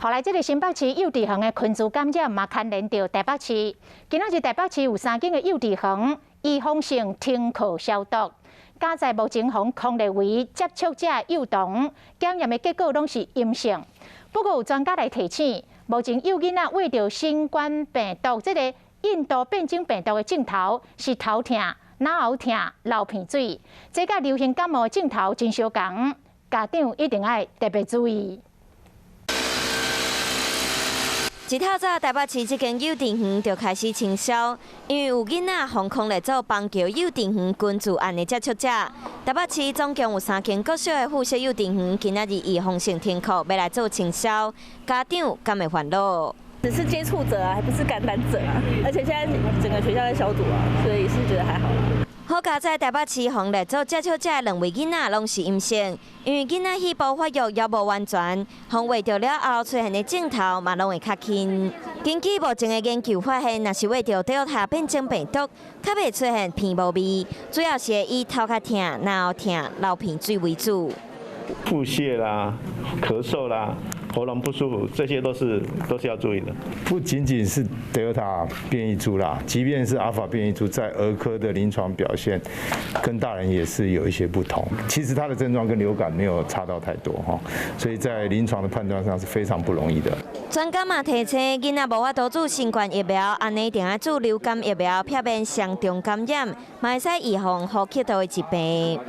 后来，这个新北市幼稚园的群组感染嘛牵连到台北市。今仔日台北市有3间的幼稚园依风性停课消毒，加在目前框列为接触者幼童，检验的结果拢是阴性。不过有专家来提醒，目前幼囡仔为着新冠病毒这个印度变种病毒的症头是头痛、脑后痛、流鼻水，这甲流行感冒的症头真相共，家长一定要特别注意。一透早，台北市这间幼稚园就开始清消，因为有囡仔防控来做邦桥幼稚园群聚案的接触者。台北市总共有3间国小的附设幼稚园，今仔日以风险停课，要来做清消，家长敢会烦恼？只是接触者啊，还不是感染者啊，而且现在整个学校在消毒啊，所以是觉得还好啦。好佳在台北市防列做接触者的2位囡仔拢是阴性，因为囡仔细胞发育也无完全，防卫着了后出现的症头嘛拢会较轻。根据目前的研究发现，若是为着Delta变种病毒，较袂出现鼻无味，主要是以头壳痛、脑痛、流鼻水为主。腹泻啦、咳嗽啦、喉咙不舒服，这些都是要注意的。不仅仅是德尔塔变异株啦，即便是阿尔法变异株，在儿科的临床表现跟大人也是有一些不同。其实它的症状跟流感没有差到太多哈，所以在临床的判断上是非常不容易的。专家嘛提醒，囡仔无法度注新冠疫苗，安尼定爱注流感疫苗，避免伤重感染，嘛会使预防呼吸道的疾病。